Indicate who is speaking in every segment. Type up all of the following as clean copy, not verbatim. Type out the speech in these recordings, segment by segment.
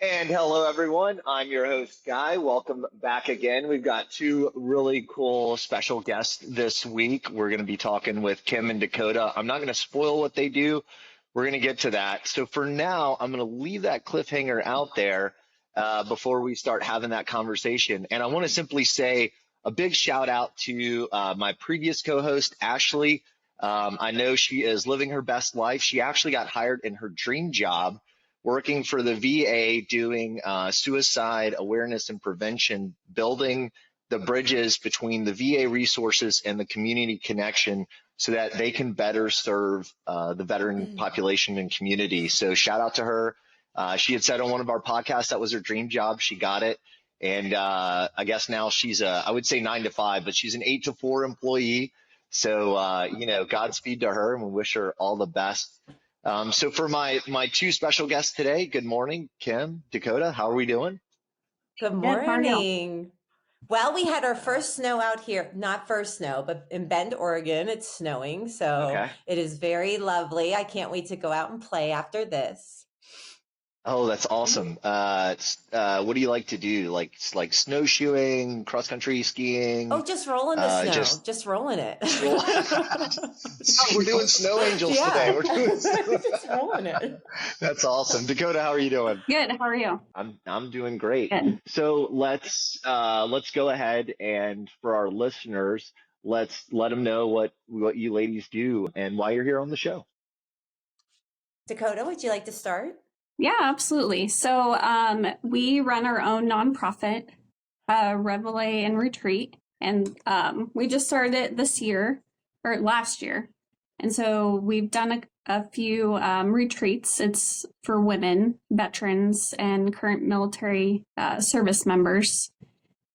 Speaker 1: And hello, everyone. I'm your host, Guy. Welcome back again. We've got two really cool special guests this week. We're going to be talking with Kim and Dakota. I'm not going to spoil what they do. We're going to get to that. So for now, I'm going to leave that cliffhanger out there before we start having that conversation. And I want to simply say a big shout out to my previous co-host, Ashley. I know she is living her best life. She actually got hired in her dream job working for the VA doing suicide awareness and prevention, building the bridges between the VA resources and the community connection so that they can better serve the veteran population and community. So shout out to her. She had said on one of our podcasts that was her dream job. She got it. And I guess now she's I would say 9 to 5, but she's an 8 to 4 employee. So, Godspeed to her, and we wish her all the best. So for my two special guests today, good morning, Kim, Dakota. How are we doing?
Speaker 2: Good morning. Well, we had our first snow out here, not first snow, but in Bend, Oregon, it's snowing. So It is very lovely. I can't wait to go out and play after this.
Speaker 1: Oh, that's awesome. What do you like to do? Like snowshoeing, cross country skiing?
Speaker 2: Oh, just rolling the snow. Just rolling it.
Speaker 1: We're doing snow angels today. We're doing
Speaker 2: just rolling it.
Speaker 1: That's awesome. Dakota, how are you doing?
Speaker 3: Good. How are you?
Speaker 1: I'm doing great.
Speaker 3: Good.
Speaker 1: So let's go ahead, and for our listeners, let's let them know what you ladies do and why you're here on the show.
Speaker 2: Dakota, would you like to start?
Speaker 3: Yeah, absolutely. So we run our own nonprofit, Reveille and Retreat, and we just started it this year or last year. And so we've done a few retreats. It's for women, veterans, and current military service members.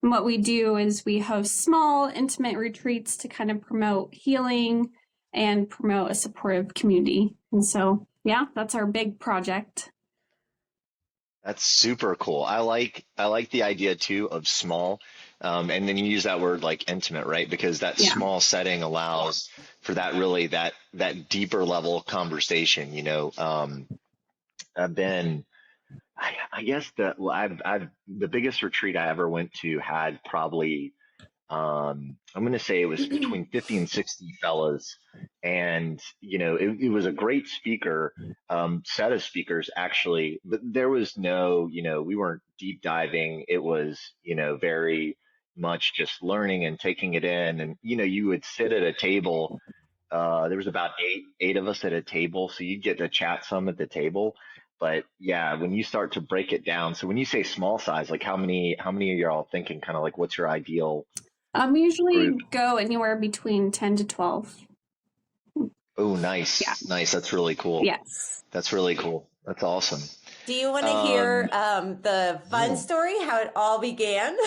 Speaker 3: And what we do is we host small, intimate retreats to kind of promote healing and promote a supportive community. And so, yeah, that's our big project.
Speaker 1: That's super cool. I like the idea too of small, and then you use that word like intimate, right? Because that small setting allows for that really that deeper level of conversation. I've been, I guess the biggest retreat I ever went to had probably, I'm going to say it was between 50 and 60 fellas. And, it was a great speaker, set of speakers actually, but there was no, we weren't deep diving. It was, very much just learning and taking it in. And, you would sit at a table. There was about eight of us at a table. So you'd get to chat some at the table. But yeah, when you start to break it down, so when you say small size, like how many of you are all thinking kind of like, what's your ideal?
Speaker 3: Usually
Speaker 1: group?
Speaker 3: Go anywhere between 10 to 12.
Speaker 1: Oh, nice.
Speaker 3: Yeah.
Speaker 1: Nice. That's really cool.
Speaker 3: Yes.
Speaker 1: That's really cool. That's awesome.
Speaker 2: Do you want to hear the fun story, how it all began?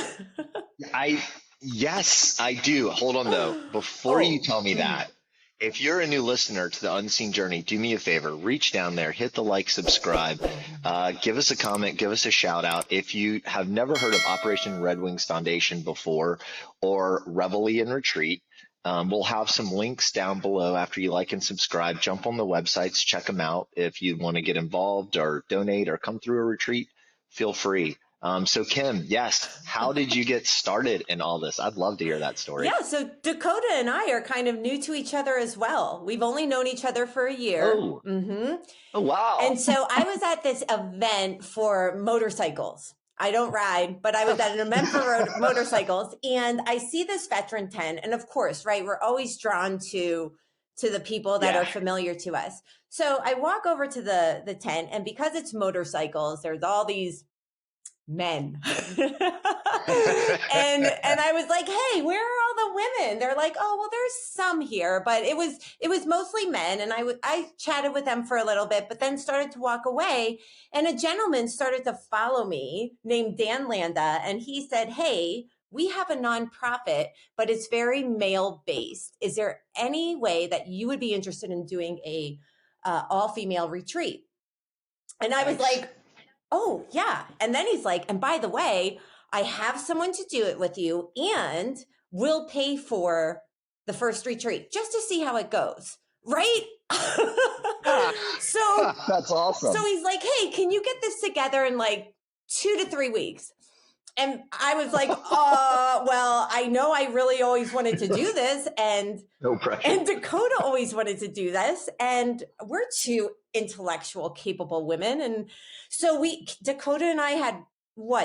Speaker 1: Yes, I do. Hold on though. Before you tell me that, if you're a new listener to the Unseen Journey, do me a favor, reach down there, hit the like, subscribe, give us a comment, give us a shout out. If you have never heard of Operation Red Wings Foundation before or Reveille and Retreat, we'll have some links down below after you like and subscribe. Jump on the websites, check them out. If you want to get involved or donate or come through a retreat, feel free. So Kim, yes, how did you get started in all this? I'd love to hear that story.
Speaker 2: Yeah, so Dakota and I are kind of new to each other as well. We've only known each other for a year.
Speaker 1: Oh, oh wow.
Speaker 2: And so I was at this event for motorcycles. I don't ride, but I was at an event for motorcycles, and I see this veteran tent. And of course, right, we're always drawn to the people that are familiar to us. So I walk over to the tent, and because it's motorcycles, there's all these men. and I was like, hey, where are all the women? They're like, oh, well, there's some here, but it was mostly men. And I chatted with them for a little bit, but then started to walk away. And a gentleman started to follow me named Dan Landa. And he said, hey, we have a nonprofit, but it's very male based. Is there any way that you would be interested in doing a all-female retreat? And I was like, oh, yeah. And then he's like, and by the way, I have someone to do it with you, and we'll pay for the first retreat just to see how it goes. Right? So
Speaker 1: that's awesome.
Speaker 2: So he's like, hey, can you get this together in like 2 to 3 weeks. And I was like, well, I know I really always wanted to do this.
Speaker 1: No pressure.
Speaker 2: And Dakota always wanted to do this. And we're two intellectual, capable women. And so Dakota and I had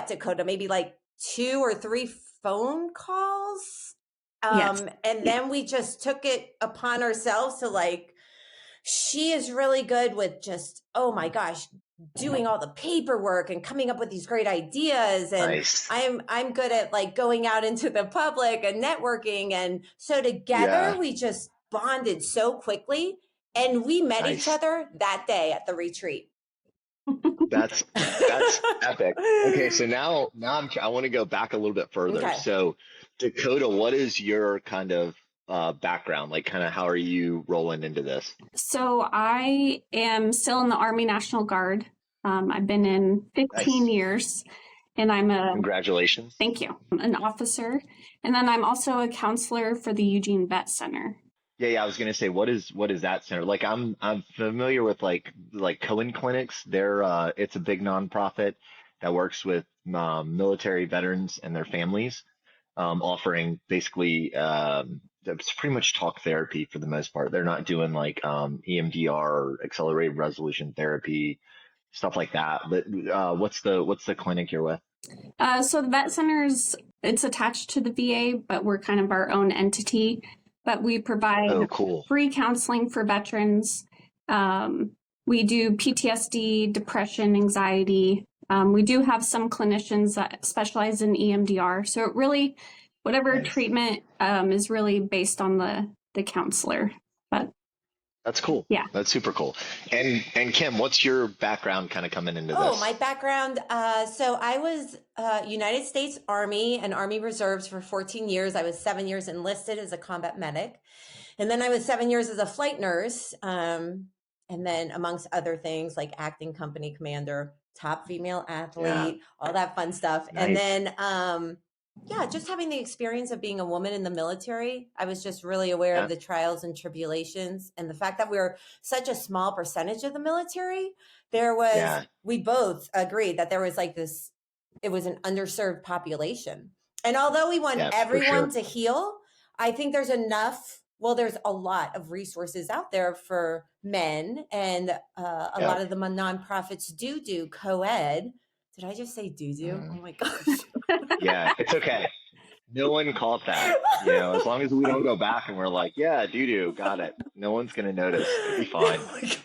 Speaker 2: Dakota, maybe like 2 or 3 phone calls.
Speaker 3: Yes.
Speaker 2: And then we just took it upon ourselves to like, she is really good with just, oh my gosh, doing all the paperwork and coming up with these great ideas. And
Speaker 1: Nice.
Speaker 2: I'm good at like going out into the public and networking. And so together
Speaker 1: Yeah.
Speaker 2: we just bonded so quickly, and we met
Speaker 1: Nice.
Speaker 2: each other that day at the retreat.
Speaker 1: That's epic. Okay, so now I want to go back a little bit further.
Speaker 2: Okay.
Speaker 1: So Dakota, what is your kind of background? Like, kind of how are you rolling into this?
Speaker 3: So I am still in the Army National Guard. I've been in 15
Speaker 1: Nice.
Speaker 3: years, and I'm
Speaker 1: Congratulations.
Speaker 3: thank you, an officer. And then I'm also a counselor for the Eugene Vet Center.
Speaker 1: Yeah, I was gonna say, what is that center? Like, I'm familiar with like Cohen clinics. They're it's a big nonprofit that works with military veterans and their families, offering basically it's pretty much talk therapy for the most part. They're not doing like EMDR or accelerated resolution therapy, stuff like that. But what's the clinic you're with?
Speaker 3: So the vet center's it's attached to the VA, but we're kind of our own entity. But we provide
Speaker 1: Oh, cool.
Speaker 3: free counseling for veterans. We do PTSD, depression, anxiety. We do have some clinicians that specialize in EMDR. So it really, whatever
Speaker 1: Nice.
Speaker 3: treatment is really based on the counselor. But
Speaker 1: That's cool.
Speaker 3: Yeah.
Speaker 1: That's super cool. And Kim, what's your background kind of coming into this?
Speaker 2: Oh, my background. So I was United States Army and Army Reserves for 14 years. I was 7 years enlisted as a combat medic. And then I was 7 years as a flight nurse. And then amongst other things like acting company commander, top female athlete, all that fun stuff.
Speaker 1: Nice.
Speaker 2: And then, just having the experience of being a woman in the military, I was just really aware of the trials and tribulations, and the fact that we were such a small percentage of the military. There was, we both agreed that there was like this, it was an underserved population. And although we want everyone to heal, I think there's enough, there's a lot of resources out there for men, and a lot of the nonprofits do co-ed. Did I just say do? Oh my gosh.
Speaker 1: Yeah, it's okay. No one caught that. As long as we don't go back and we're like, yeah, do, got it. No one's going to notice. It'll be fine.
Speaker 2: Oh my gosh.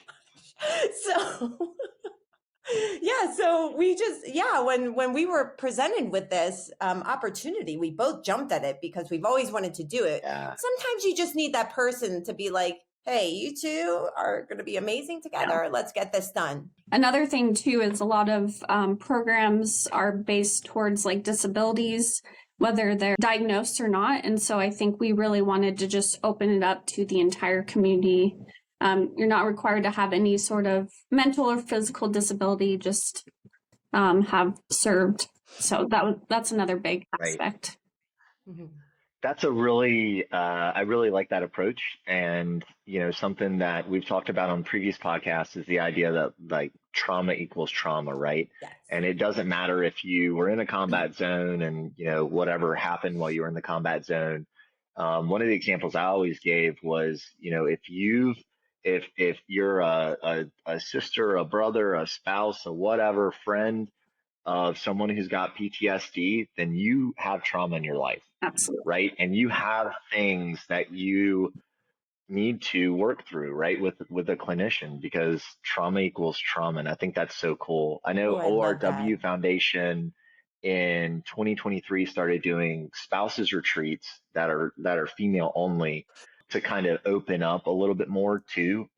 Speaker 2: So we just, when we were presented with this opportunity, we both jumped at it because we've always wanted to do it. Yeah. Sometimes you just need that person to be like, hey, you two are going to be amazing together. Let's get this done.
Speaker 3: Another thing too is a lot of programs are based towards like disabilities, whether they're diagnosed or not. And so I think we really wanted to just open it up to the entire community. You're not required to have any sort of mental or physical disability, just have served. So that's another big aspect.
Speaker 1: Right. Mm-hmm. That's a really, I really like that approach. And, something that we've talked about on previous podcasts is the idea that like trauma equals trauma, right? Yes. And it doesn't matter if you were in a combat zone and, whatever happened while you were in the combat zone. One of the examples I always gave was, if you're a sister, a brother, a spouse, a whatever, friend of someone who's got PTSD, then you have trauma in your life.
Speaker 3: Absolutely.
Speaker 1: Right. And you have things that you need to work through, right, with a clinician, because trauma equals trauma. And I think that's so cool. I know ORW Foundation in 2023 started doing spouses retreats that are female only, to kind of open up a little bit more to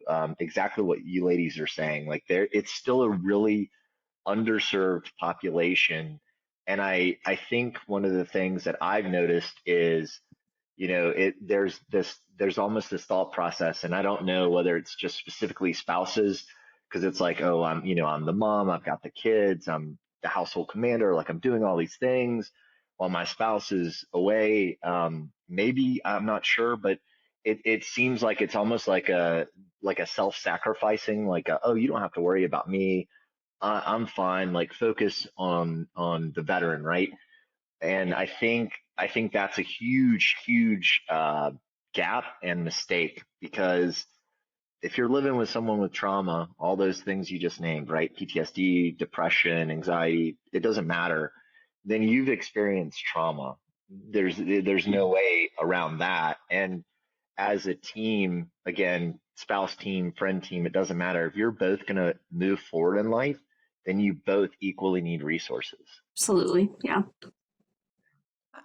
Speaker 1: exactly what you ladies are saying. Like, it's still a really underserved population. And I think one of the things that I've noticed is, there's almost this thought process, and I don't know whether it's just specifically spouses, because it's like, oh, I'm the mom, I've got the kids, I'm the household commander, like I'm doing all these things while my spouse is away. Maybe, I'm not sure, but it seems like it's almost like a self-sacrificing, like oh, you don't have to worry about me. I'm fine. Like focus on the veteran, right? And I think that's a huge gap and mistake because if you're living with someone with trauma, all those things you just named, right? PTSD, depression, anxiety, it doesn't matter. Then you've experienced trauma. There's no way around that. And as a team, again, spouse team, friend team, it doesn't matter. If you're both going to move forward in life, then you both equally need resources.
Speaker 3: Absolutely. Yeah.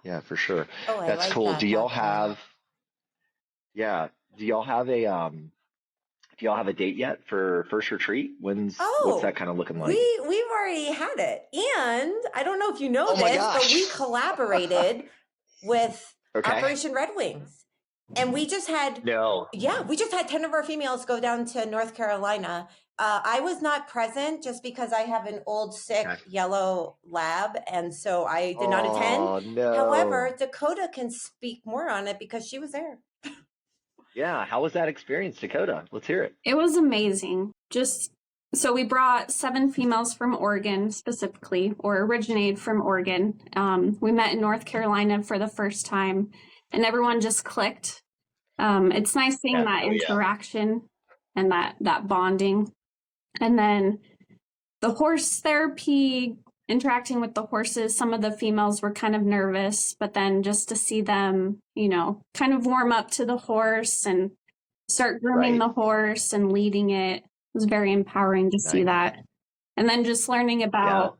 Speaker 1: Yeah, for sure.
Speaker 2: Oh, I
Speaker 1: That's
Speaker 2: like
Speaker 1: cool.
Speaker 2: that. That point.
Speaker 1: Yeah, do y'all have a do y'all have a date yet for first retreat? What's that
Speaker 2: Oh,
Speaker 1: kind of looking
Speaker 2: we
Speaker 1: like?
Speaker 2: we've already had it. And I don't know if you know
Speaker 1: Oh my
Speaker 2: this, but we
Speaker 1: gosh.
Speaker 2: collaborated with
Speaker 1: Okay.
Speaker 2: Operation Red Wings. And we just had,
Speaker 1: No.
Speaker 2: yeah, we just had 10 of our females go down to North Carolina. I was not present just because I have an old,
Speaker 1: Okay.
Speaker 2: sick yellow lab. And so I did not attend.
Speaker 1: Oh no.
Speaker 2: However, Dakota can speak more on it because she was there.
Speaker 1: Yeah, how was that experience, Dakota? Let's hear it.
Speaker 3: It was amazing. Just so we brought 7 females from Oregon specifically, or originated from Oregon. We met in North Carolina for the first time, and everyone just clicked. It's nice seeing
Speaker 1: Yeah.
Speaker 3: that
Speaker 1: Oh yeah.
Speaker 3: interaction and that bonding. And then the horse therapy, interacting with the horses, some of the females were kind of nervous, but then just to see them, kind of warm up to the horse and start grooming
Speaker 1: Right.
Speaker 3: the horse and leading it was very empowering to see
Speaker 1: Nice.
Speaker 3: that. And then just learning
Speaker 1: Yeah.
Speaker 3: about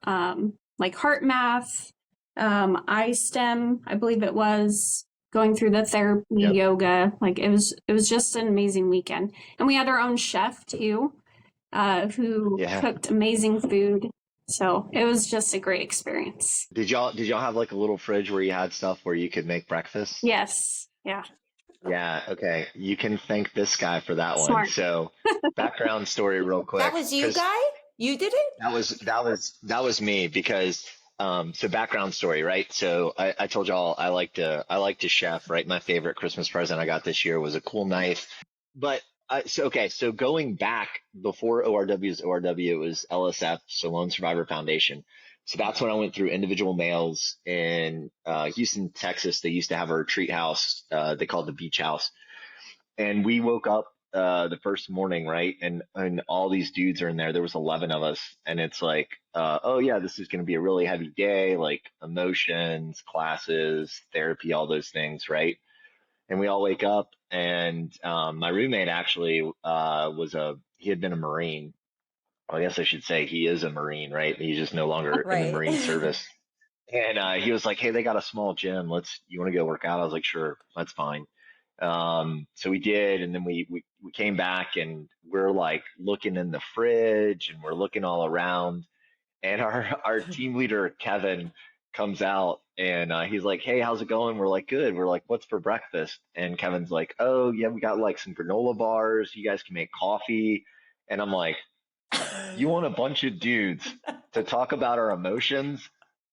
Speaker 3: like heart math, eye stem, I believe it was, going through the therapy,
Speaker 1: Yep.
Speaker 3: yoga. Like it was just an amazing weekend. And we had our own chef too, who
Speaker 1: Yeah.
Speaker 3: cooked amazing food. So it was just a great experience.
Speaker 1: Did y'all have like a little fridge where you had stuff where you could make breakfast?
Speaker 3: Yes. Yeah.
Speaker 1: Yeah, okay. You can thank this guy for that one.
Speaker 3: Smart.
Speaker 1: So, background story real quick,
Speaker 2: That was you,
Speaker 1: because
Speaker 2: Guy? You did it?
Speaker 1: that was me because so background story, right? So I told y'all I like to chef, right? My favorite Christmas present I got this year was a cool knife. But so going back before ORW's ORW, it was LSF, so Lone Survivor Foundation. So that's when I went through individual males in Houston, Texas. They used to have a retreat house, they called the beach house. And we woke up the first morning, right? And all these dudes are in there. There was 11 of us, and it's like, oh yeah, this is going to be a really heavy day, like emotions, classes, therapy, all those things, right? And we all wake up, and my roommate actually he had been a Marine. Well, I guess I should say he is a Marine, right? He's just no longer in the
Speaker 2: Right.
Speaker 1: Marine service. And he was like, "Hey, they got a small gym. You want to go work out?" I was like, "Sure, that's fine." So we did, and then we came back, and we're like looking in the fridge, and we're looking all around, and our team leader Kevin comes out, and he's like, "Hey, how's it going?" We're like, "Good." We're like, "What's for breakfast?" And Kevin's like, "Oh yeah, we got like some granola bars. You guys can make coffee." And I'm like, "You want a bunch of dudes to talk about our emotions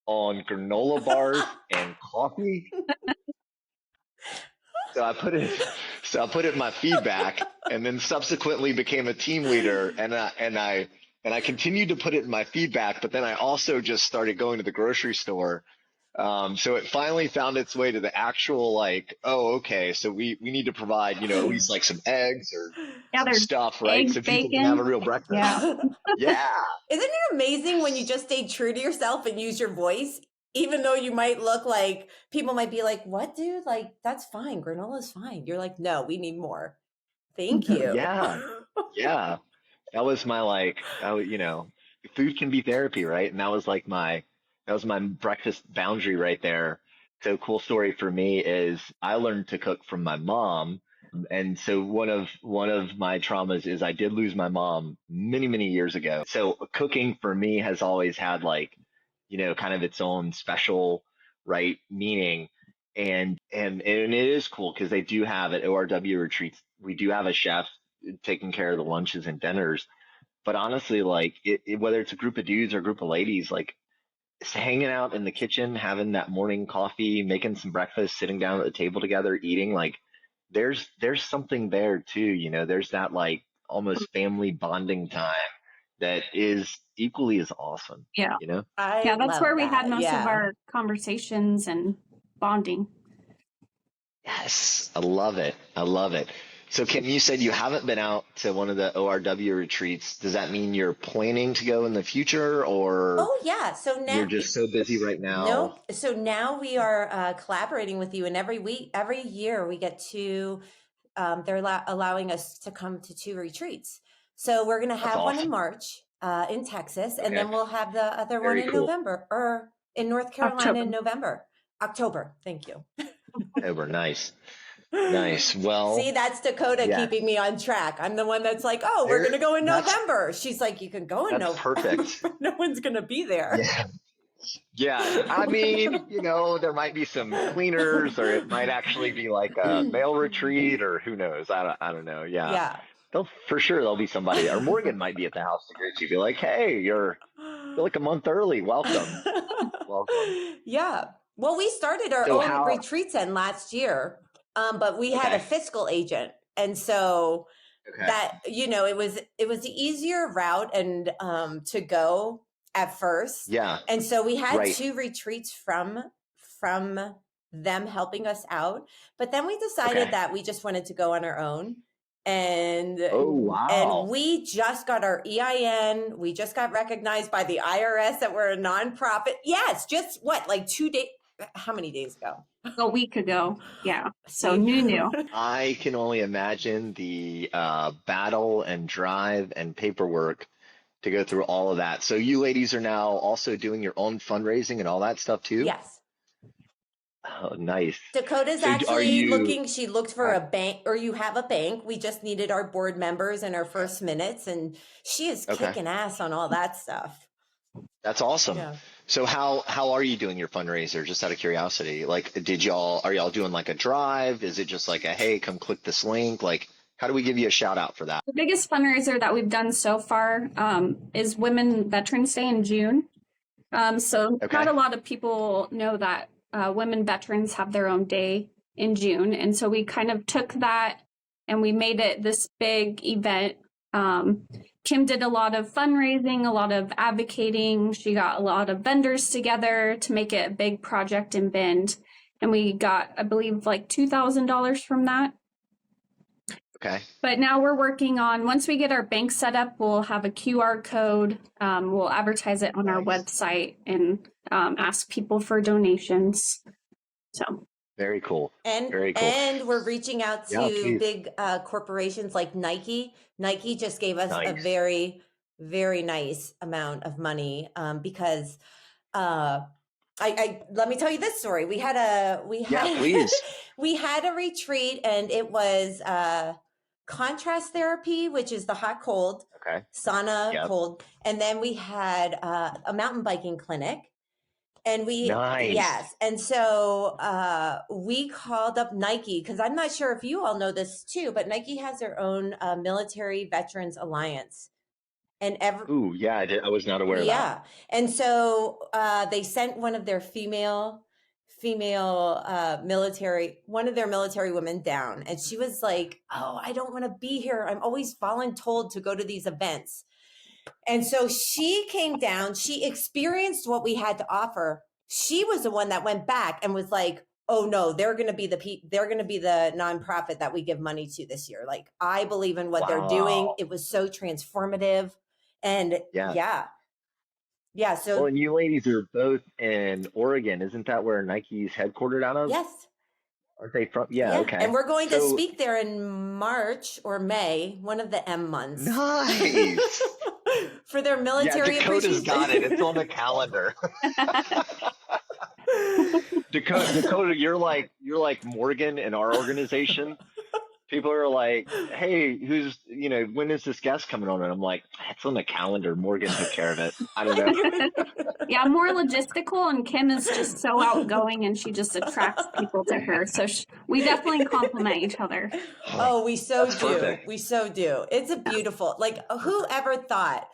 Speaker 1: on granola bars and coffee?" So I put it, so I put it in my feedback, and then subsequently became a team leader, and I continued to put it in my feedback, but then I also just started going to the grocery store. So it finally found its way to the actual like, oh, okay, so we need to provide, at least like some eggs or
Speaker 3: Yeah,
Speaker 1: some
Speaker 3: there's
Speaker 1: stuff, right? So
Speaker 3: eggs,
Speaker 1: people can have a
Speaker 3: bacon.
Speaker 1: real breakfast.
Speaker 3: Yeah.
Speaker 1: Yeah.
Speaker 2: Isn't it amazing when you just stay true to yourself and use your voice, even though you might look like people might be like, "What, dude? Like, that's fine. Granola's fine." You're like, "No, we need more. Thank you."
Speaker 1: Yeah. Yeah. That was my like, food can be therapy, right? And that was my breakfast boundary right there. So cool story for me is I learned to cook from my mom. And so one of my traumas is I did lose my mom many, many years ago. So cooking for me has always had like, kind of its own special, right, meaning. And it is cool because they do have at ORW retreats, we do have a chef taking care of the lunches and dinners. But honestly, like whether it's a group of dudes or a group of ladies, like hanging out in the kitchen, having that morning coffee, making some breakfast, sitting down at the table together, eating, like there's something there too, there's that like almost family bonding time that is equally as awesome.
Speaker 3: Yeah.
Speaker 1: You know?
Speaker 2: I
Speaker 3: Yeah, that's
Speaker 2: love
Speaker 3: where we had
Speaker 2: that.
Speaker 3: most of
Speaker 2: Yeah.
Speaker 3: our conversations and bonding.
Speaker 1: Yes, I love it. I love it. So, Kim, you said you haven't been out to one of the ORW retreats. Does that mean you're planning to go in the future, or
Speaker 2: Oh yeah. So
Speaker 1: you're
Speaker 2: now,
Speaker 1: just so busy right now?
Speaker 2: nope. So now we are collaborating with you, and every year we get to. They're allowing us to come to 2 retreats. So we're going to
Speaker 1: That's
Speaker 2: have one in
Speaker 1: awesome.
Speaker 2: March in Texas, and
Speaker 1: Okay,
Speaker 2: then we'll have the other one
Speaker 1: very
Speaker 2: in
Speaker 1: cool.
Speaker 2: November, or in North Carolina
Speaker 3: October.
Speaker 2: in November, October. Thank you.
Speaker 1: Over. Nice. Nice. Well,
Speaker 2: See, that's Dakota
Speaker 1: yes,
Speaker 2: keeping me on track. I'm the one that's like, oh, we're
Speaker 1: there,
Speaker 2: going to go in
Speaker 1: that's
Speaker 2: November. She's like, you can go in
Speaker 1: that's
Speaker 2: November,
Speaker 1: perfect.
Speaker 2: but no one's going to be there.
Speaker 1: Yeah. Yeah. I mean, there might be some cleaners, or it might actually be like a male retreat, or who knows? I don't know. Yeah.
Speaker 2: Yeah.
Speaker 1: For sure there'll be somebody, or Morgan might be at the house to greet you. Be like, hey, you're like a month early. Welcome. Welcome.
Speaker 2: Yeah. Well, we started our
Speaker 1: So
Speaker 2: own
Speaker 1: how,
Speaker 2: retreats in last year, but we had a
Speaker 1: okay.
Speaker 2: fiscal agent, and so
Speaker 1: Okay.
Speaker 2: that it was the easier route and to go at first,
Speaker 1: Yeah.
Speaker 2: and so we had
Speaker 1: Right.
Speaker 2: 2 retreats from them helping us out, but then we decided
Speaker 1: Okay.
Speaker 2: that we just wanted to go on our own, and
Speaker 1: Oh,
Speaker 2: and
Speaker 1: wow.
Speaker 2: we just got our EIN. We just got recognized by the IRS that we're a nonprofit. Yes, just what, like 2 days? How many days ago?
Speaker 3: A week ago. Yeah. So
Speaker 2: See?
Speaker 3: new.
Speaker 1: I can only imagine the battle and drive and paperwork to go through all of that. So you ladies are now also doing your own fundraising and all that stuff too?
Speaker 2: Yes.
Speaker 1: Oh, nice.
Speaker 2: Dakota's
Speaker 1: So are
Speaker 2: actually
Speaker 1: you,
Speaker 2: looking, she looked for a bank, or you have a bank. We just needed our board members and our first minutes, and she is
Speaker 1: okay.
Speaker 2: kicking ass on all that stuff.
Speaker 1: That's awesome.
Speaker 2: Yeah.
Speaker 1: So how are you doing your fundraiser? Just out of curiosity, like, are y'all doing like a drive? Is it just like a, hey, come click this link? Like, how do we give you a shout out for that?
Speaker 3: The biggest fundraiser that we've done so far is Women Veterans Day in June. So
Speaker 1: Okay.
Speaker 3: not a lot of people know that women veterans have their own day in June. And so we kind of took that and we made it this big event. Kim did a lot of fundraising, a lot of advocating. She got a lot of vendors together to make it a big project in Bend. And we got, I believe, like $2,000 from that.
Speaker 1: Okay.
Speaker 3: But now we're working on, once we get our bank set up, we'll have a QR code. We'll advertise it on our
Speaker 1: Nice.
Speaker 3: website and ask people for donations. So
Speaker 1: Very cool.
Speaker 2: And
Speaker 1: Very cool.
Speaker 2: and we're reaching out
Speaker 1: Yeah,
Speaker 2: to
Speaker 1: please.
Speaker 2: big corporations like Nike. Nike just gave us a
Speaker 1: Nice.
Speaker 2: very, very nice amount of money because I let me tell you this story.
Speaker 1: Yeah, please.
Speaker 2: We had a retreat, and it was contrast therapy, which is the hot cold,
Speaker 1: Okay.
Speaker 2: sauna
Speaker 1: Yep.
Speaker 2: cold, and then we had a mountain biking clinic. And
Speaker 1: Nice.
Speaker 2: yes. And so we called up Nike, because I'm not sure if you all know this too, but Nike has their own Military Veterans Alliance. And
Speaker 1: Ooh, yeah, I was not aware of that.
Speaker 2: yeah. And so they sent one of their female one of their military women down. And she was like, oh, I don't want to be here. I'm always voluntold to go to these events. And so she came down, she experienced what we had to offer. She was the one that went back and was like, oh no, they're going to be the nonprofit that we give money to this year. Like, I believe in what they're doing.
Speaker 1: Wow.
Speaker 2: It was so transformative. And
Speaker 1: Yeah.
Speaker 2: yeah.
Speaker 1: Well,
Speaker 2: So
Speaker 1: and you ladies are both in Oregon. Isn't that where Nike's headquartered out of?
Speaker 2: yes.
Speaker 1: Aren't they from? Yeah,
Speaker 2: Yeah.
Speaker 1: okay.
Speaker 2: And we're going to
Speaker 1: So
Speaker 2: speak there in March or May, one of the M months.
Speaker 1: nice.
Speaker 2: For their
Speaker 1: Yeah,
Speaker 2: military
Speaker 1: Dakota's
Speaker 2: appreciation.
Speaker 1: got it. It's on the calendar. Dakota, you're like Morgan in our organization. People are like, hey, when is this guest coming on? And I'm like, it's on the calendar. Morgan took care of it. I don't know.
Speaker 3: yeah, more logistical, and Kim is just so outgoing and she just attracts people to her. So we definitely complement each other.
Speaker 2: Oh, we so
Speaker 1: That's
Speaker 2: do.
Speaker 1: perfect.
Speaker 2: We so do. It's a beautiful, like, whoever thought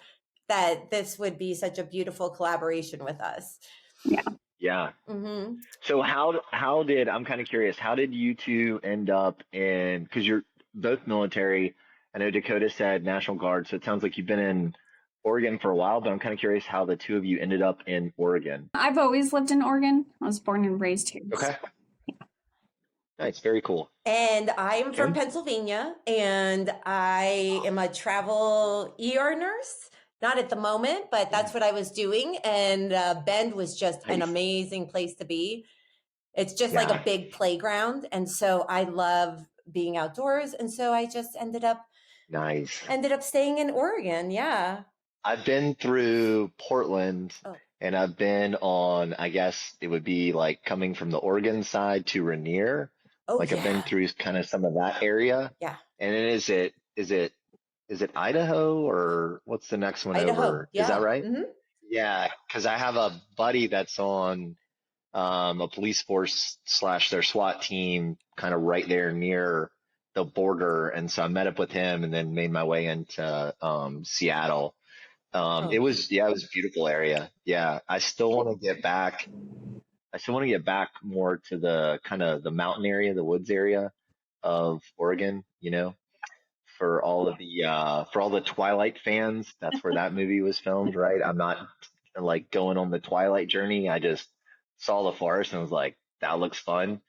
Speaker 2: that this would be such a beautiful collaboration with us?
Speaker 3: Yeah.
Speaker 1: Yeah.
Speaker 2: Mm-hmm.
Speaker 1: So I'm kind of curious, how did you two end up in, because you're both military. I know Dakota said National Guard, so it sounds like you've been in Oregon for a while, but I'm kind of curious how the two of you ended up in Oregon.
Speaker 3: I've always lived in Oregon. I was born and raised here.
Speaker 1: Okay. Nice. Very cool.
Speaker 2: And I am from
Speaker 1: Kim?
Speaker 2: Pennsylvania, and I am a travel ER nurse. Not at the moment, but that's what I was doing. And Bend was just an
Speaker 1: Nice.
Speaker 2: amazing place to be. It's just like
Speaker 1: Yeah.
Speaker 2: a big playground. And so I love being outdoors. And so I just ended up
Speaker 1: Nice.
Speaker 2: staying in Oregon. Yeah.
Speaker 1: I've been through Portland
Speaker 2: Oh.
Speaker 1: and I've been on, I guess it would be like coming from the Oregon side to Rainier.
Speaker 2: Oh,
Speaker 1: Like I've been
Speaker 2: yeah.
Speaker 1: through kind of some of that area.
Speaker 2: Yeah.
Speaker 1: And then is it Idaho or what's the next one
Speaker 2: Idaho.
Speaker 1: over? Is that
Speaker 2: Yeah.
Speaker 1: right?
Speaker 2: Mhm.
Speaker 1: Yeah, because I have a buddy that's on a police force / their SWAT team kind of right there near the border. And so I met up with him and then made my way into Seattle.
Speaker 2: Oh.
Speaker 1: It was a beautiful area. Yeah, I still want to get back. I still want to get back more to the kind of the mountain area, the woods area of Oregon, for all the Twilight fans. That's where that movie was filmed, right? I'm not like going on the Twilight journey. I just saw the forest and was like, that looks fun.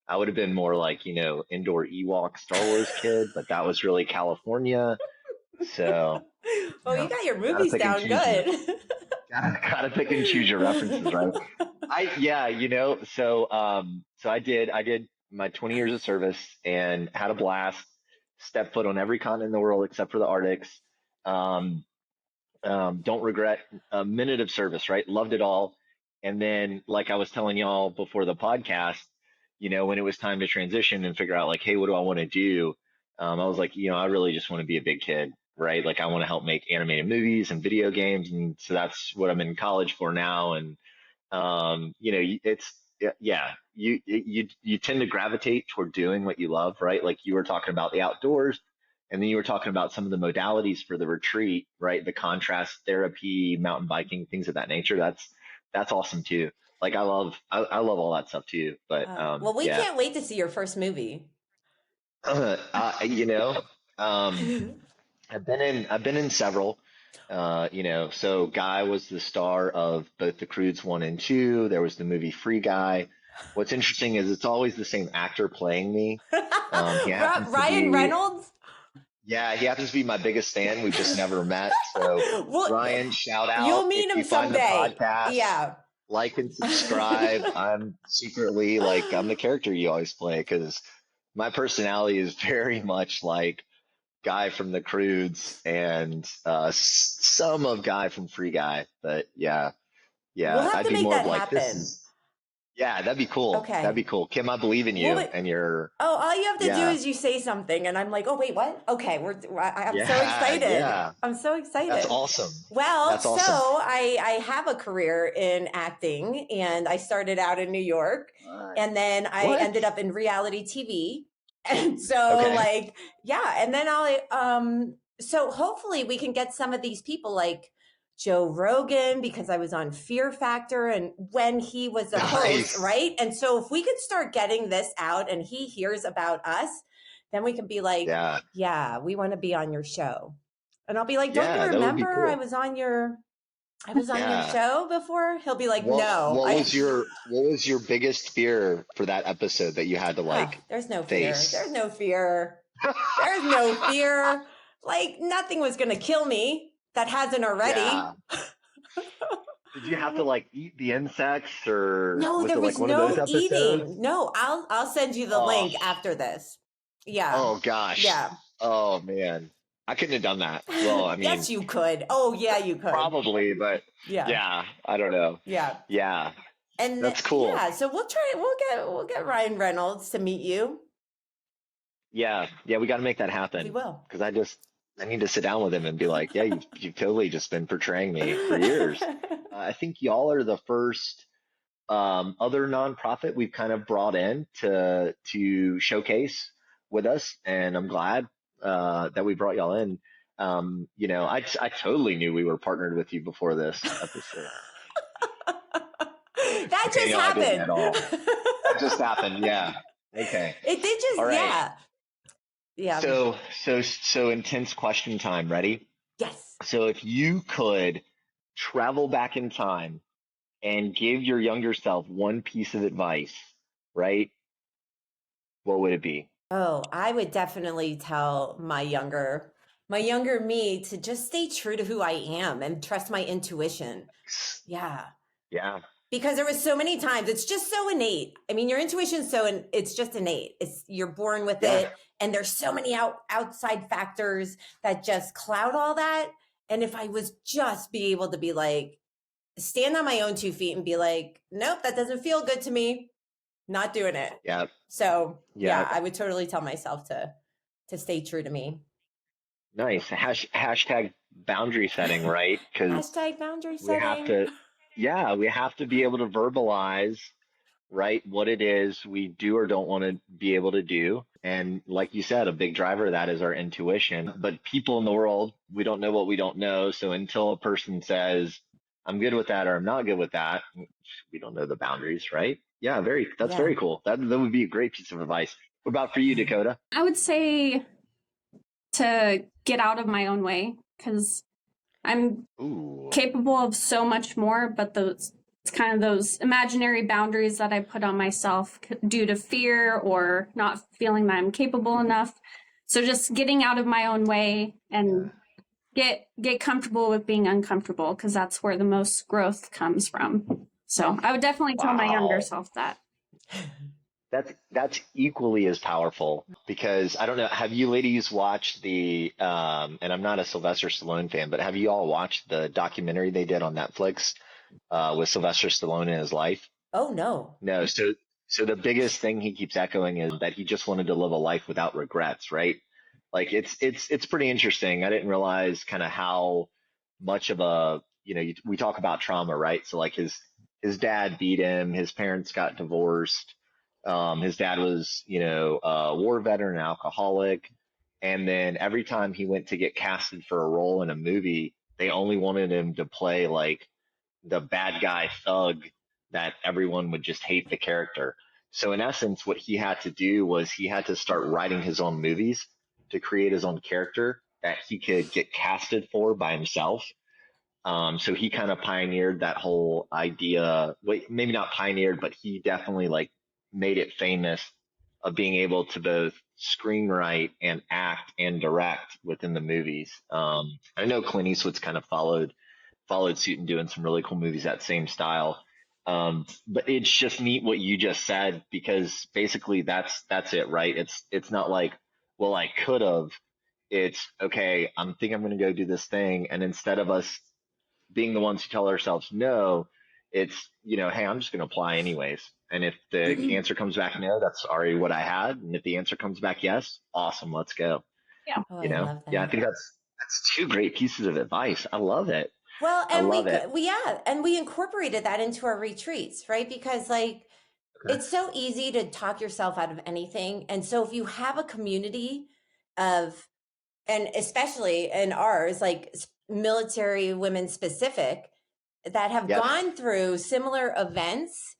Speaker 1: I would have been more like, indoor Ewok Star Wars kid, but that was really California. So,
Speaker 2: Oh, you got your
Speaker 1: gotta
Speaker 2: movies
Speaker 1: pick and
Speaker 2: down
Speaker 1: choose
Speaker 2: good.
Speaker 1: gotta pick and choose your references, right? So I did my 20 years of service and had a blast. Stepped foot on every continent in the world except for the Arctics. Um, don't regret a minute of service, right? Loved it all. And then, like I was telling y'all before the podcast, when it was time to transition and figure out like, hey, what do I want to do? I was like, I really just want to be a big kid, right? Like I want to help make animated movies and video games. And so that's what I'm in college for now. And, it's, yeah, you tend to gravitate toward doing what you love, right? Like you were talking about the outdoors. And then you were talking about some of the modalities for the retreat, right? The contrast therapy, mountain biking, things of that nature. That's awesome too. Like I love all that stuff too. But
Speaker 2: Well, we
Speaker 1: yeah,
Speaker 2: can't wait to see your first movie.
Speaker 1: you know, um, I've been in several. So Guy was the star of both The Croods 1 and 2. There was the movie Free Guy. What's interesting is it's always the same actor playing me. He happens to
Speaker 2: Ryan
Speaker 1: be
Speaker 2: Reynolds?
Speaker 1: Yeah, he happens to be my biggest fan. We've just never met. So,
Speaker 2: Well,
Speaker 1: Ryan, shout out.
Speaker 2: you'll meet
Speaker 1: If
Speaker 2: him
Speaker 1: you find the
Speaker 2: someday.
Speaker 1: podcast,
Speaker 2: Yeah.
Speaker 1: like and subscribe. I'm secretly like, I'm the character you always play because my personality is very much like Guy from the Croods and some of Guy from Free Guy. But yeah,
Speaker 2: We'll have
Speaker 1: I'd
Speaker 2: to
Speaker 1: be
Speaker 2: make
Speaker 1: more of
Speaker 2: that
Speaker 1: like, this
Speaker 2: happen.
Speaker 1: is, yeah, that'd be cool.
Speaker 2: Okay.
Speaker 1: That'd be cool. Kim, I believe in you and you're,
Speaker 2: all you have to do
Speaker 1: yeah,
Speaker 2: is you say something, and I'm like, oh wait, what? Okay, I'm so
Speaker 1: yeah,
Speaker 2: excited.
Speaker 1: yeah.
Speaker 2: I'm so excited.
Speaker 1: That's awesome.
Speaker 2: Well,
Speaker 1: That's awesome.
Speaker 2: so I have a career in acting, and I started out in New York, and then I
Speaker 1: What?
Speaker 2: ended up in reality TV, and so
Speaker 1: Okay.
Speaker 2: and then so hopefully we can get some of these people like Joe Rogan, because I was on Fear Factor and when he was the host,
Speaker 1: Nice.
Speaker 2: right? And so if we could start getting this out and he hears about us, then we can be like,
Speaker 1: Yeah.
Speaker 2: we want to be on your show. And I'll be like, don't you
Speaker 1: Yeah, that would be
Speaker 2: remember I
Speaker 1: cool.
Speaker 2: was on your
Speaker 1: Yeah.
Speaker 2: show before? He'll be like, no.
Speaker 1: What was your biggest fear for that episode that you had to like
Speaker 2: there's no fear.
Speaker 1: face?
Speaker 2: There's no fear. There's no fear. Like nothing was going to kill me that hasn't already.
Speaker 1: Yeah. Did you have to like eat the insects or
Speaker 2: No, there
Speaker 1: it
Speaker 2: was
Speaker 1: like one
Speaker 2: no
Speaker 1: of those episodes?
Speaker 2: eating. No, I'll send you the link after this. Yeah.
Speaker 1: Oh gosh.
Speaker 2: Yeah.
Speaker 1: Oh man. I couldn't have done that. Well, I mean,
Speaker 2: yes, you could. Oh yeah, you could.
Speaker 1: probably, but yeah, I don't know.
Speaker 2: Yeah.
Speaker 1: Yeah.
Speaker 2: And
Speaker 1: that's cool.
Speaker 2: Yeah, so we'll get Ryan Reynolds to meet you.
Speaker 1: Yeah, we got to make that happen.
Speaker 2: We will.
Speaker 1: Because I need to sit down with him and be like, yeah, you've totally just been portraying me for years. I think y'all are the first other nonprofit we've kind of brought in to showcase with us, and I'm glad that we brought y'all in. I totally knew we were partnered with you before this episode.
Speaker 2: That just happened.
Speaker 1: I didn't at all. That just happened. Yeah. Okay.
Speaker 2: It did just. All right. Yeah.
Speaker 1: So intense question time. Ready?
Speaker 2: Yes.
Speaker 1: So if you could travel back in time and give your younger self one piece of advice, right? What would it be?
Speaker 2: Oh, I would definitely tell my younger me to just stay true to who I am and trust my intuition. Yeah.
Speaker 1: Yeah.
Speaker 2: Because there was so many times it's just so innate. I mean, your intuition's it's just innate. You're born with
Speaker 1: Yeah.
Speaker 2: it, and there's so many outside factors that just cloud all that. And if I was just be able to be like, stand on my own 2 feet and be like, nope, that doesn't feel good to me. Not doing it.
Speaker 1: Yeah.
Speaker 2: So
Speaker 1: Yeah.
Speaker 2: yeah, I would totally tell myself to stay true to me.
Speaker 1: Nice. Hashtag boundary setting, right? Because
Speaker 2: Hashtag boundary
Speaker 1: we have
Speaker 2: setting.
Speaker 1: to, yeah, we have to be able to verbalize, right, what it is we do or don't want to be able to do. And like you said, a big driver of that is our intuition. But people in the world, we don't know what we don't know. So until a person says, I'm good with that or I'm not good with that, we don't know the boundaries, right? Yeah, that's
Speaker 2: Yeah.
Speaker 1: very cool. That would be a great piece of advice. What about for you, Dakota?
Speaker 3: I would say to get out of my own way because I'm
Speaker 1: Ooh,
Speaker 3: capable of so much more, but it's kind of those imaginary boundaries that I put on myself due to fear or not feeling that I'm capable enough. So just getting out of my own way and get comfortable with being uncomfortable because that's where the most growth comes from. So I would definitely tell my younger
Speaker 1: wow.
Speaker 3: self that.
Speaker 1: That's equally as powerful because I don't know, have you ladies watched the and I'm not a Sylvester Stallone fan, but have you all watched the documentary they did on Netflix with Sylvester Stallone in his life?
Speaker 2: Oh no.
Speaker 1: No, so the biggest thing he keeps echoing is that he just wanted to live a life without regrets, right? Like it's pretty interesting. I didn't realize kind of how much of a, we talk about trauma, right? So like his dad beat him, his parents got divorced. His dad was, a war veteran, an alcoholic, and then every time he went to get casted for a role in a movie, they only wanted him to play like the bad guy thug that everyone would just hate the character. So in essence, what he had to do was he had to start writing his own movies to create his own character that he could get casted for by himself. So he kind of pioneered that whole idea. Wait, maybe not pioneered, but he definitely like made it famous of being able to both screenwrite and act and direct within the movies. I know Clint Eastwood's kind of followed suit and doing some really cool movies that same style. But it's just neat what you just said because basically that's it, right? It's not like, well, I could have. It's okay. I'm going to go do this thing, and instead of us being the ones who tell ourselves no, it's hey, I'm just going to apply anyways. And if the answer comes back no, that's already what I had. And if the answer comes back yes, awesome, let's go.
Speaker 3: Yeah.
Speaker 2: Oh, I love
Speaker 1: Yeah, I
Speaker 2: that.
Speaker 1: think that's two great pieces of advice. I love it.
Speaker 2: Well,
Speaker 1: I
Speaker 2: and
Speaker 1: love it.
Speaker 2: we incorporated that into our retreats, right? Because like
Speaker 1: Okay.
Speaker 2: it's so easy to talk yourself out of anything. And so if you have a community of, and especially in ours, like military women specific, that have
Speaker 1: Yep.
Speaker 2: gone through similar events,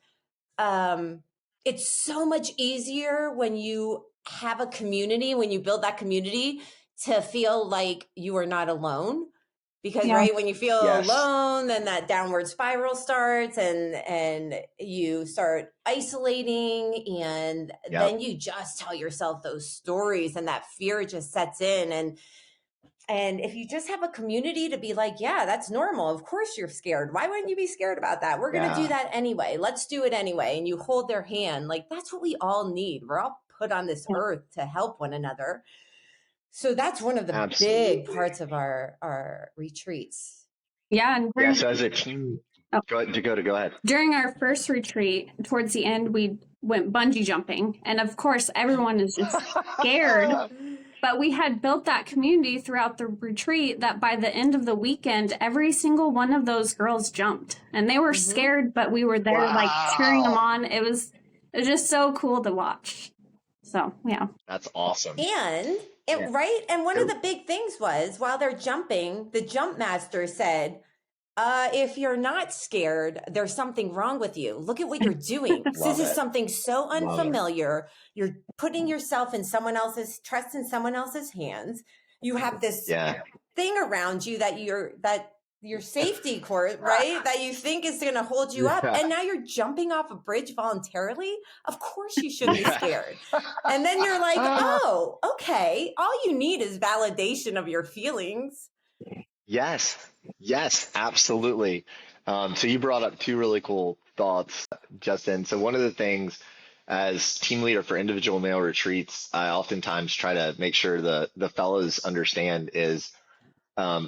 Speaker 2: it's so much easier when you have a community, when you build that community, to feel like you are not alone. Because
Speaker 3: Yeah.
Speaker 2: right when you feel
Speaker 1: Yes.
Speaker 2: alone, then that downward spiral starts, and you start isolating, and
Speaker 1: Yep.
Speaker 2: then you just tell yourself those stories, and that fear just sets in. And if you just have a community to be like, yeah, that's normal. Of course you're scared. Why wouldn't you be scared about that? We're going to do
Speaker 1: Yeah.
Speaker 2: that anyway. Let's do it anyway. And you hold their hand. Like, that's what we all need. We're all put on this
Speaker 3: Yeah.
Speaker 2: earth to help one another. So that's one of the big
Speaker 1: Absolutely.
Speaker 2: parts of our retreats.
Speaker 3: Yeah. And
Speaker 1: Yeah. So as a team,
Speaker 3: Oh.
Speaker 1: Dakota, go ahead.
Speaker 3: during our first retreat, towards the end, we went bungee jumping. And of course, everyone is just scared. But we had built that community throughout the retreat that by the end of the weekend, every single one of those girls jumped. And they were scared, but we were there like cheering them on. It was just so cool to watch. So, yeah.
Speaker 1: That's awesome.
Speaker 2: And right. And one of the big things was while they're jumping, the jump master said, if you're not scared, there's something wrong with you. Look at what you're doing. This is something so unfamiliar. You're putting yourself in trust in someone else's hands. You have this thing around you that your safety cord, right? That you think is going to hold you up. And now you're jumping off a bridge voluntarily. Of course you should be scared. And then you're like, oh, okay. All you need is validation of your feelings.
Speaker 1: Yes, absolutely. So you brought up two really cool thoughts, Justin. So one of the things as team leader for individual male retreats, I oftentimes try to make sure the fellows understand is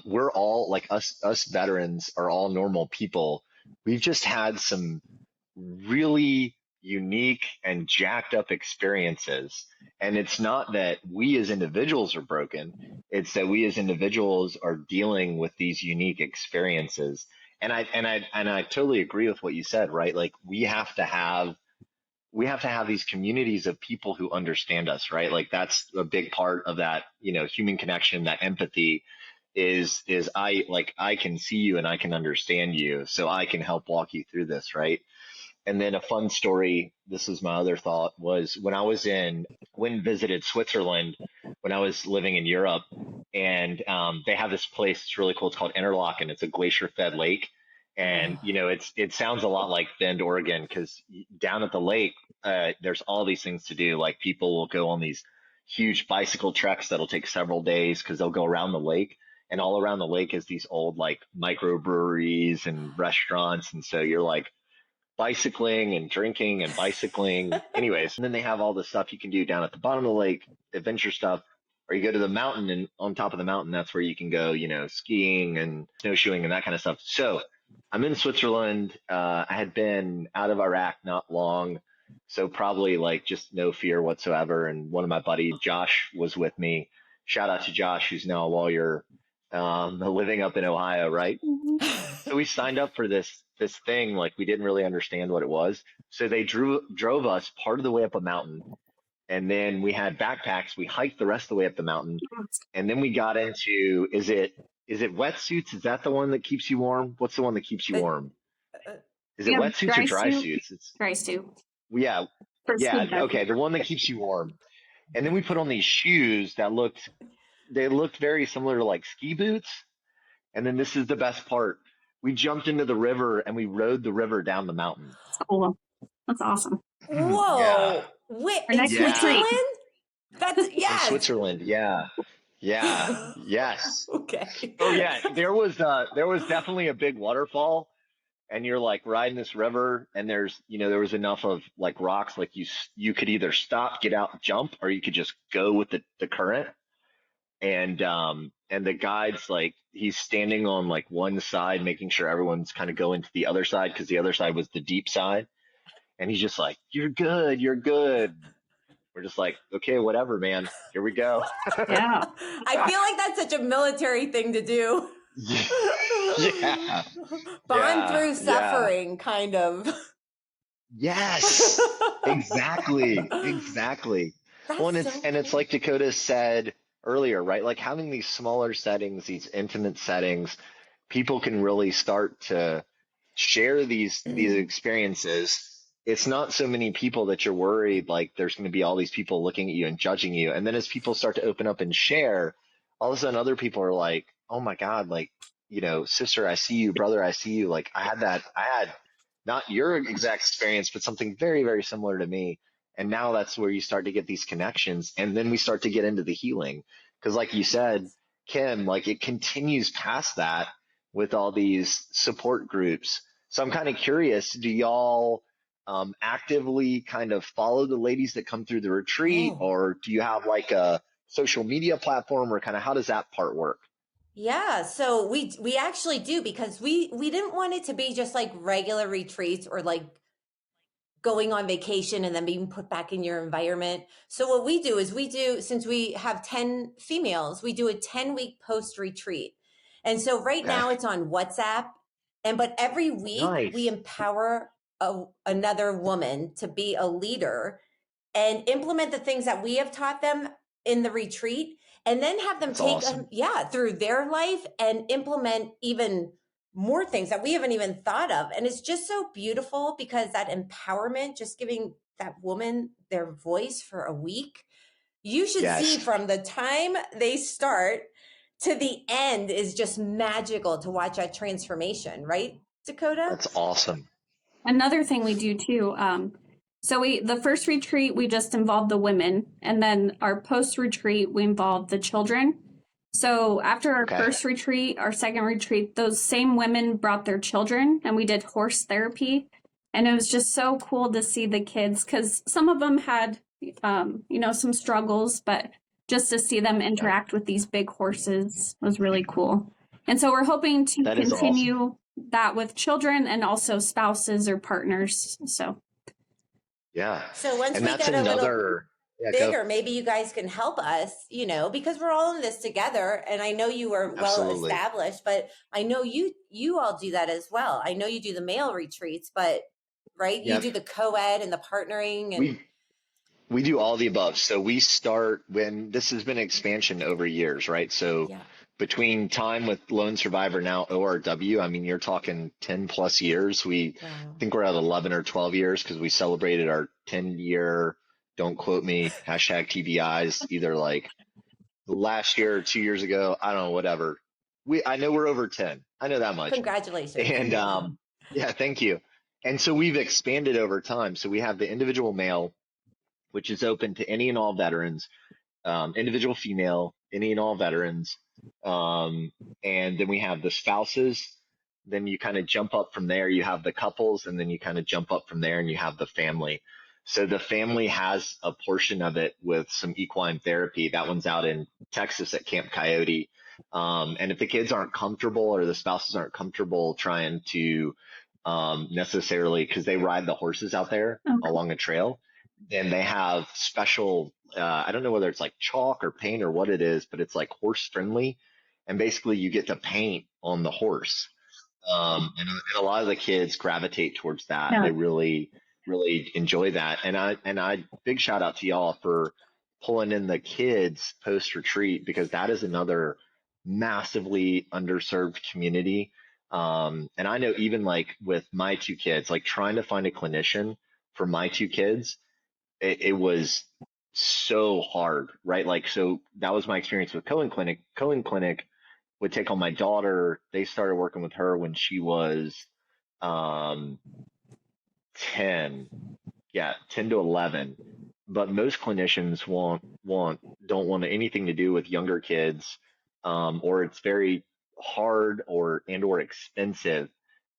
Speaker 1: we're all like us veterans are all normal people. We've just had some really unique and jacked up experiences. And it's not that we as individuals are broken, it's that we as individuals are dealing with these unique experiences. And I totally agree with what you said, right? Like we have to have these communities of people who understand us, right? Like that's a big part of that, human connection, that empathy is I can see you and I can understand you, so I can help walk you through this, right? And then a fun story, this is my other thought, was when I visited Switzerland when I was living in Europe, and they have this place, it's really cool, it's called Interlaken, it's a glacier-fed lake. And, it sounds a lot like Bend, Oregon, because down at the lake, there's all these things to do. Like people will go on these huge bicycle treks that'll take several days because they'll go around the lake. And all around the lake is these old like microbreweries and restaurants. And so you're like bicycling and drinking and bicycling. Anyways, and then they have all the stuff you can do down at the bottom of the lake, adventure stuff, or you go to the mountain, and on top of the mountain, that's where you can go, skiing and snowshoeing and that kind of stuff. So I'm in Switzerland. I had been out of Iraq not long, so probably like just no fear whatsoever. And one of my buddies, Josh, was with me. Shout out to Josh, who's now a lawyer, living up in Ohio, right? So we signed up for this thing, like we didn't really understand what it was. So they drove us part of the way up a mountain, and then we had backpacks. We hiked the rest of the way up the mountain, and then we got into is it wetsuits? Is that the one that keeps you warm? What's the one that keeps you warm? Is it wetsuits or dry suits? It's
Speaker 3: dry suit.
Speaker 1: Yeah, okay, the one that keeps you warm. And then we put on these shoes that looked very similar to like ski boots. And then this is the best part. We jumped into the river and we rode the river down the mountain.
Speaker 3: Oh, that's awesome.
Speaker 2: Whoa.
Speaker 1: Yeah.
Speaker 2: Wait, in Switzerland? That's, yes.
Speaker 1: In Switzerland, yeah. Yes.
Speaker 2: Okay.
Speaker 1: Oh yeah, there was definitely a big waterfall, and you're like riding this river, and there was enough of like rocks, like you could either stop, get out, jump, or you could just go with the current. And the guide's like, he's standing on like one side, making sure everyone's kind of going to the other side, because the other side was the deep side. And he's just like, you're good. We're just like, okay, whatever, man. Here we go.
Speaker 3: Yeah.
Speaker 2: I feel like that's such a military thing to do.
Speaker 1: Yeah.
Speaker 2: Bond through suffering, kind of.
Speaker 1: Yes, exactly. Well, and it's like Dakota said earlier, right? Like having these smaller settings, these intimate settings, people can really start to share these experiences. It's not so many people that you're worried like there's going to be all these people looking at you and judging you. And then as people start to open up and share, all of a sudden other people are like, oh my God, like, sister, I see you, brother, I see you. Like I had not your exact experience, but something very, very similar to me. And now that's where you start to get these connections. And then we start to get into the healing. Because like you said, Kim, like it continues past that with all these support groups. So I'm kind of curious, do y'all actively kind of follow the ladies that come through the retreat, or do you have like a social media platform, or kind of how does that part work?
Speaker 2: Yeah, so we actually do, because we didn't want it to be just like regular retreats or like going on vacation and then being put back in your environment. So what we do is since we have 10 females, we do a 10-week post retreat. And so right now it's on WhatsApp, but every week we empower another woman to be a leader and implement the things that we have taught them in the retreat, and then have them through their life and implement even more things that we haven't even thought of. And it's just so beautiful, because that empowerment, just giving that woman their voice for a week, you should see from the time they start to the end is just magical to watch that transformation, right, Dakota?
Speaker 1: That's awesome.
Speaker 3: Another thing we do too, the first retreat, we just involved the women, and then our post retreat, we involved the children. So after our first retreat, our second retreat, those same women brought their children, and we did horse therapy. And it was just so cool to see the kids, because some of them had, some struggles, but just to see them interact with these big horses was really cool. And so we're hoping to continue that with children and also spouses or partners. So
Speaker 2: So once we get a little bigger, maybe you guys can help us, because we're all in this together. And I know you are well established, but I know you all do that as well. I know you do the male retreats, but right, you do the co-ed and the partnering, and
Speaker 1: we do all the above. So we start when this has been expansion over years, right? So between time with Lone Survivor, now ORW, I mean, you're talking 10 plus years. I think we're at 11 or 12 years because we celebrated our 10-year, don't quote me, hashtag TBIs, either like last year or 2 years ago. I don't know, whatever. I know we're over 10. I know that much.
Speaker 2: Congratulations.
Speaker 1: And thank you. And so we've expanded over time. So we have the individual male, which is open to any and all veterans, individual female, any and all veterans. And then we have the spouses. Then you kind of jump up from there. You have the couples, and then you kind of jump up from there and you have the family. So the family has a portion of it with some equine therapy. That one's out in Texas at Camp Coyote. And if the kids aren't comfortable or the spouses aren't comfortable trying to necessarily, because they ride the horses out there along a trail, then they have special, I don't know whether it's like chalk or paint or what it is, but it's like horse friendly. And basically you get to paint on the horse. And a lot of the kids gravitate towards that. They really, really enjoy that. And I big shout out to y'all for pulling in the kids post retreat, because that is another massively underserved community. And I know even like with my two kids, like trying to find a clinician for my two kids, it was so hard, right? Like, so that was my experience with Cohen Clinic. Cohen Clinic would take on my daughter. They started working with her when she was 10 to 11. But most clinicians don't want anything to do with younger kids, or it's very hard or expensive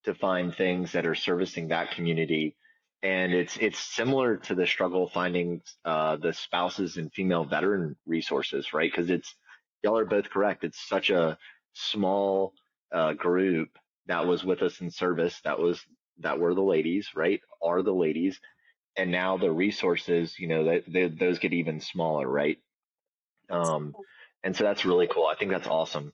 Speaker 1: to find things that are servicing that community. And it's similar to the struggle finding the spouses and female veteran resources, right? Because y'all are both correct. It's such a small group that was with us in service. That were the ladies, right? Are the ladies, and now the resources, those get even smaller, right? And so that's really cool. I think that's awesome.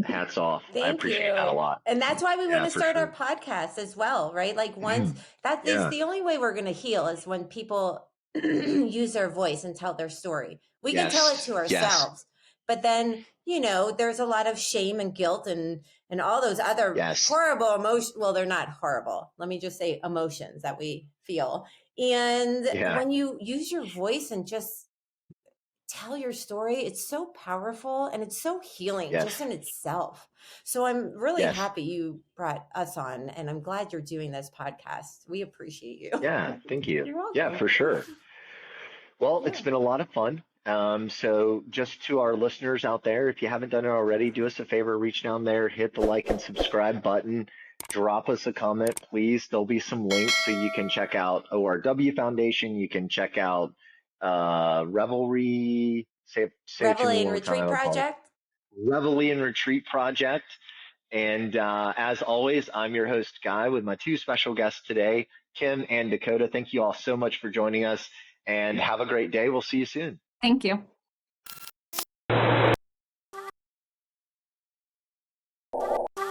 Speaker 1: Hats off. I appreciate that a lot.
Speaker 2: And that's why we want to start our podcast as well, right? Like once that is the only way we're going to heal is when people use their voice and tell their story. We can tell it to ourselves, but then, there's a lot of shame and guilt and all those other horrible emotions. Well, they're not horrible. Let me just say emotions that we feel. And when you use your voice and just tell your story, it's so powerful and it's so healing just in itself. So I'm really happy you brought us on, and I'm glad you're doing this podcast. We appreciate you.
Speaker 1: Yeah, thank you.
Speaker 2: You're welcome.
Speaker 1: Yeah, for sure. Well, it's been a lot of fun. So just to our listeners out there, if you haven't done it already, do us a favor, reach down there, hit the like and subscribe button, drop us a comment, please. There'll be some links so you can check out ORW Foundation. You can check out Reveille
Speaker 2: and Retreat Project.
Speaker 1: Reveille and Retreat Project. And as always, I'm your host, Guy, with my two special guests today, Kim and Dakota. Thank you all so much for joining us, and have a great day. We'll see you soon.
Speaker 3: Thank you.